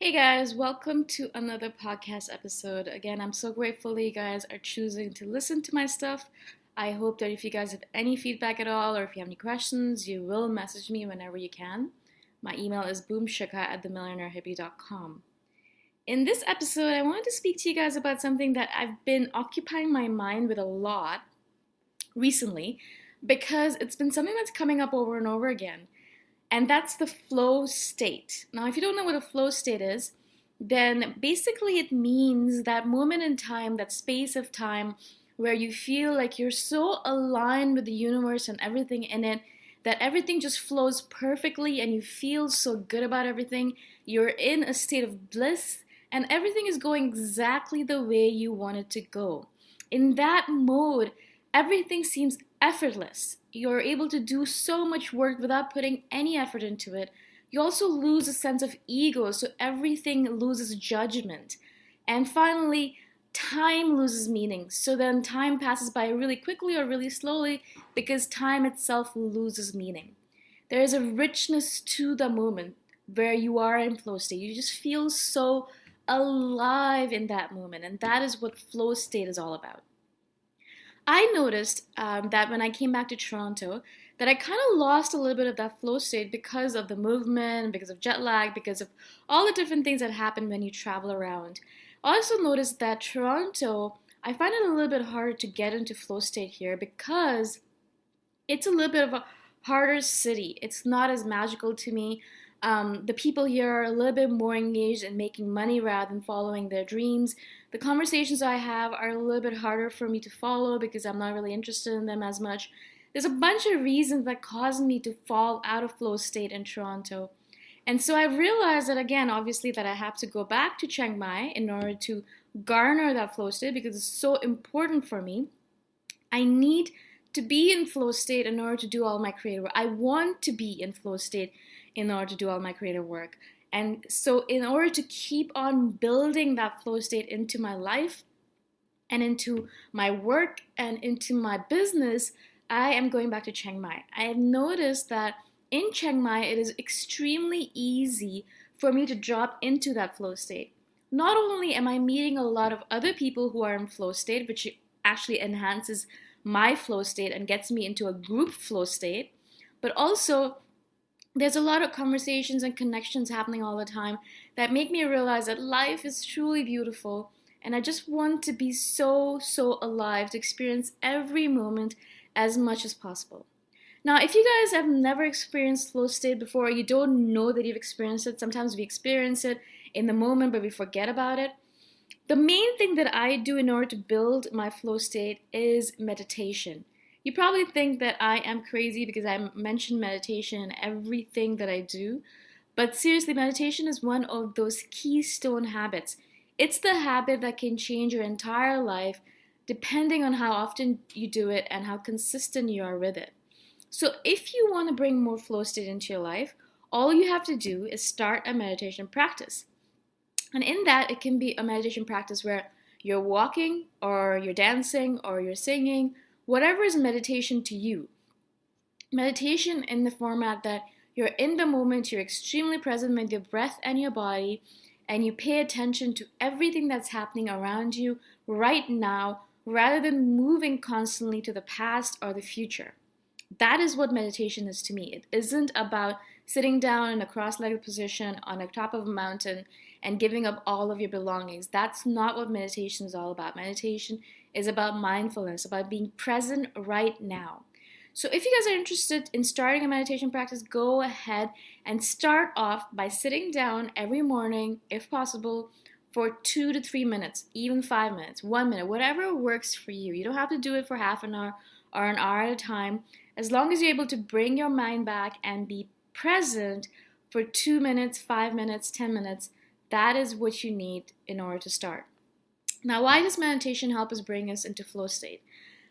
Hey guys, welcome to another podcast episode. Again, I'm so grateful that you guys are choosing to listen to my stuff. I hope that if you guys have any feedback at all or if you have any questions, you will message me whenever you can. My email is boomshika@themillionairehippie.com. In this episode, I wanted to speak to you guys about something that I've been occupying my mind with a lot recently because it's been something that's coming up over and over again. And that's the flow state. Now, if you don't know what a flow state is, then basically it means that moment in time, that space of time where you feel like you're so aligned with the universe and everything in it that everything just flows perfectly and you feel so good about everything. You're in a state of bliss and everything is going exactly the way you want it to go. In that mode, everything seems effortless. You're able to do so much work without putting any effort into it. You also lose a sense of ego, so everything loses judgment. And finally, time loses meaning. So then time passes by really quickly or really slowly because time itself loses meaning. There is a richness to the moment where you are in flow state. You just feel so alive in that moment, and that is what flow state is all about. I noticed that when I came back to Toronto, that I kind of lost a little bit of that flow state because of the movement, because of jet lag, because of all the different things that happen when you travel around. I also noticed that Toronto, I find it a little bit harder to get into flow state here because it's a little bit of a harder city. It's not as magical to me. The people here are a little bit more engaged in making money rather than following their dreams. The conversations I have are a little bit harder for me to follow because I'm not really interested in them as much. There's a bunch of reasons that cause me to fall out of flow state in Toronto. And so I realized that again, obviously, that I have to go back to Chiang Mai in order to garner that flow state because it's so important for me. I need to be in flow state in order to do all my creative work. I want to be in flow state in order to do all my creative work. And so in order to keep on building that flow state into my life and into my work and into my business, I am going back to Chiang Mai. I have noticed that in Chiang Mai, it is extremely easy for me to drop into that flow state. Not only am I meeting a lot of other people who are in flow state, which actually enhances my flow state and gets me into a group flow state, but also there's a lot of conversations and connections happening all the time that make me realize that life is truly beautiful and I just want to be so alive to experience every moment as much as possible. Now, if you guys have never experienced flow state before, you don't know that you've experienced it. Sometimes we experience it in the moment, but we forget about it. The main thing that I do in order to build my flow state is meditation. You probably think that I am crazy because I mention meditation in everything that I do. But seriously, meditation is one of those keystone habits. It's the habit that can change your entire life depending on how often you do it and how consistent you are with it. So if you want to bring more flow state into your life, all you have to do is start a meditation practice. And in that, it can be a meditation practice where you're walking or you're dancing or you're singing, whatever is meditation to you. Meditation in the format that you're in the moment, you're extremely present with your breath and your body, and you pay attention to everything that's happening around you right now rather than moving constantly to the past or the future. That is what meditation is to me. It isn't about sitting down in a cross-legged position on the top of a mountain and giving up all of your belongings. That's not what meditation is all about. Meditation is about mindfulness, about being present right now. So if you guys are interested in starting a meditation practice, go ahead and start off by sitting down every morning, if possible, for 2 to 3 minutes, even 5 minutes, 1 minute, whatever works for you. You don't have to do it for half an hour or an hour at a time. As long as you're able to bring your mind back and be present for 2 minutes, 5 minutes, 10 minutes, that is what you need in order to start. Now, why does meditation help us bring us into flow state?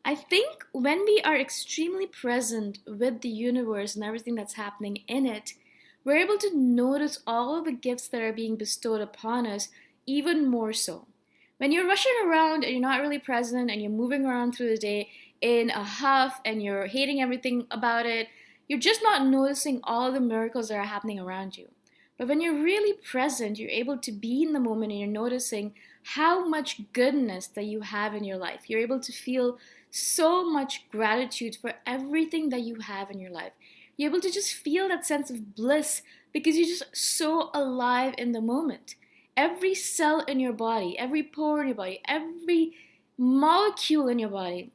I think when we are extremely present with the universe and everything that's happening in it, we're able to notice all of the gifts that are being bestowed upon us even more so. When you're rushing around and you're not really present and you're moving around through the day in a huff and you're hating everything about it, you're just not noticing all the miracles that are happening around you. But when you're really present, you're able to be in the moment and you're noticing how much goodness that you have in your life. You're able to feel so much gratitude for everything that you have in your life. You're able to just feel that sense of bliss because you're just so alive in the moment. Every cell in your body, every pore in your body, every molecule in your body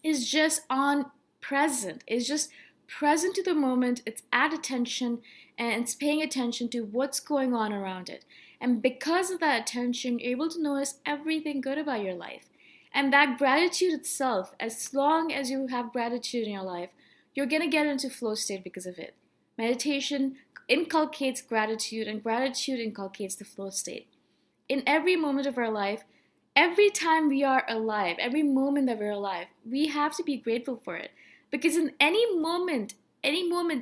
is just on present. It's just present to the moment. It's at attention and it's paying attention to what's going on around it. And because of that attention, you're able to notice everything good about your life. And that gratitude itself, as long as you have gratitude in your life, you're going to get into flow state because of it. Meditation inculcates gratitude, and gratitude inculcates the flow state. In every moment of our life, every time we are alive, every moment that we're alive, we have to be grateful for it. Because in any moment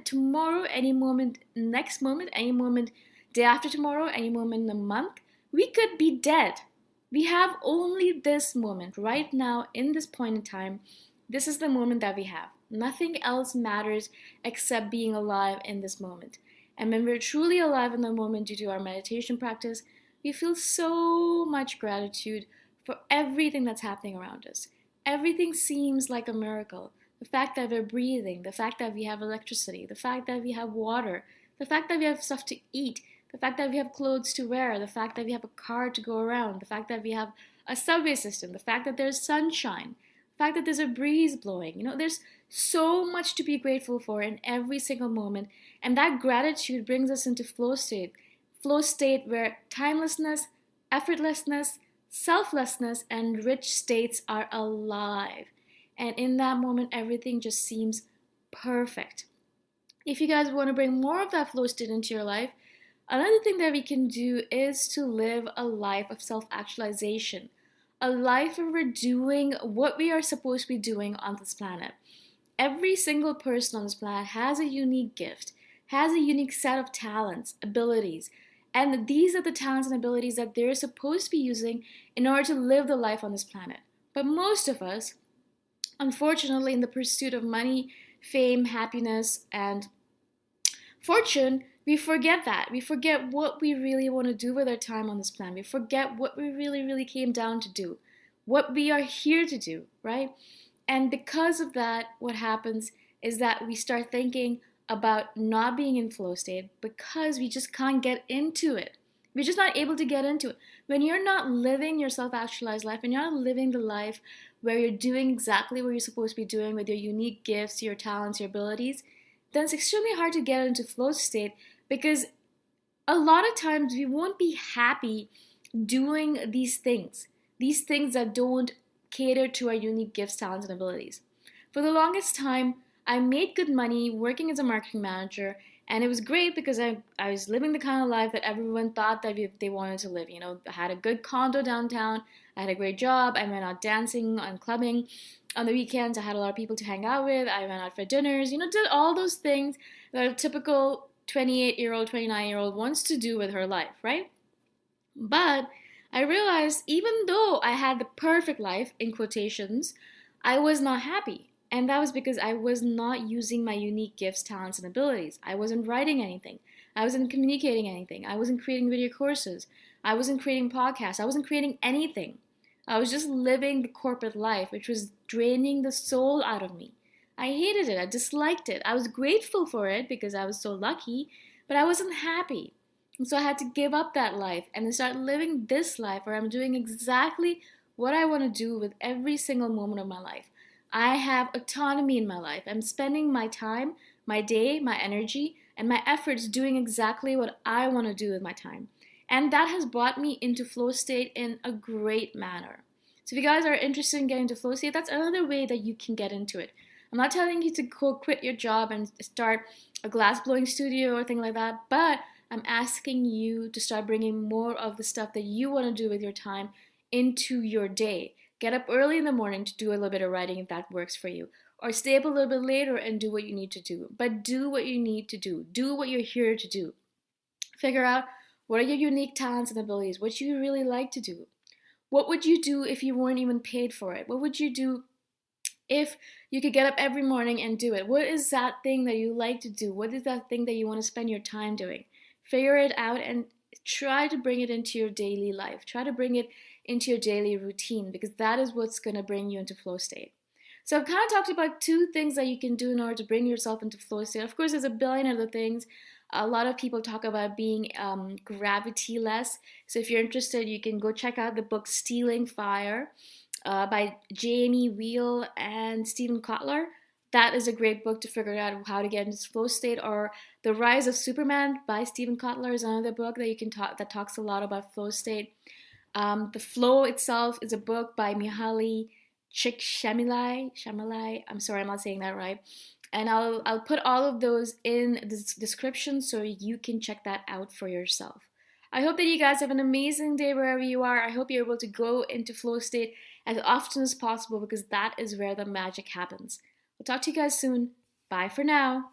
tomorrow, any moment next moment, any moment day after tomorrow, any moment in a month, we could be dead. We have only this moment right now in this point in time. This is the moment that we have. Nothing else matters except being alive in this moment. And when we're truly alive in the moment due to our meditation practice, we feel so much gratitude for everything that's happening around us. Everything seems like a miracle. The fact that we're breathing, the fact that we have electricity, the fact that we have water, the fact that we have stuff to eat, the fact that we have clothes to wear, the fact that we have a car to go around, the fact that we have a subway system, the fact that there's sunshine, the fact that there's a breeze blowing. There's so much to be grateful for in every single moment. And that gratitude brings us into flow state where timelessness, effortlessness, selflessness, and rich states are alive. And in that moment, everything just seems perfect. If you guys want to bring more of that flow state into your life, another thing that we can do is to live a life of self-actualization, a life where we're doing what we are supposed to be doing on this planet. Every single person on this planet has a unique gift, has a unique set of talents, abilities, and these are the talents and abilities that they're supposed to be using in order to live the life on this planet. But most of us, unfortunately, in the pursuit of money, fame, happiness, and fortune, we forget that. We forget what we really want to do with our time on this planet. We forget what we really, really came down to do, what we are here to do, right? And because of that, what happens is that we start thinking about not being in flow state because we just can't get into it. We're just not able to get into it. When you're not living your self-actualized life and you're not living the life where you're doing exactly what you're supposed to be doing with your unique gifts, your talents, your abilities, then it's extremely hard to get into flow state because a lot of times we won't be happy doing these things that don't cater to our unique gifts, talents, and abilities. For the longest time, I made good money working as a marketing manager, and it was great because I was living the kind of life that everyone thought that they wanted to live. I had a good condo downtown, I had a great job, I went out dancing and clubbing. On the weekends, I had a lot of people to hang out with, I went out for dinners, did all those things that a typical 28-year-old, 29-year-old wants to do with her life, right? But I realized even though I had the perfect life, in quotations, I was not happy. And that was because I was not using my unique gifts, talents, and abilities. I wasn't writing anything. I wasn't communicating anything. I wasn't creating video courses. I wasn't creating podcasts. I wasn't creating anything. I was just living the corporate life, which was draining the soul out of me. I hated it. I disliked it. I was grateful for it because I was so lucky, but I wasn't happy. And so I had to give up that life and then start living this life where I'm doing exactly what I want to do with every single moment of my life. I have autonomy in my life. I'm spending my time, my day, my energy, and my efforts doing exactly what I want to do with my time. And that has brought me into flow state in a great manner. So if you guys are interested in getting into flow state, that's another way that you can get into it. I'm not telling you to go quit your job and start a glass blowing studio or thing like that, but I'm asking you to start bringing more of the stuff that you want to do with your time into your day. Get up early in the morning to do a little bit of writing if that works for you. Or stay up a little bit later and do what you need to do. But do what you need to do. Do what you're here to do. Figure out what are your unique talents and abilities, what you really like to do. What would you do if you weren't even paid for it? What would you do if you could get up every morning and do it? What is that thing that you like to do? What is that thing that you want to spend your time doing? figure it out and try to bring it into your daily life. Try to bring it into your daily routine, because that is what's going to bring you into flow state. So I've kind of talked about two things that you can do in order to bring yourself into flow state. Of course, there's a billion other things. A lot of people talk about being gravity-less. So if you're interested, you can go check out the book Stealing Fire by Jamie Wheel and Stephen Kotler. That is a great book to figure out how to get into flow state. Or The Rise of Superman by Stephen Kotler is another book that you can talk that talks a lot about flow state. The Flow itself is a book by Mihaly Csikszentmihalyi. I'm sorry, I'm not saying that right. And I'll put all of those in the description so you can check that out for yourself. I hope that you guys have an amazing day wherever you are. I hope you're able to go into flow state as often as possible, because that is where the magic happens. We'll talk to you guys soon. Bye for now.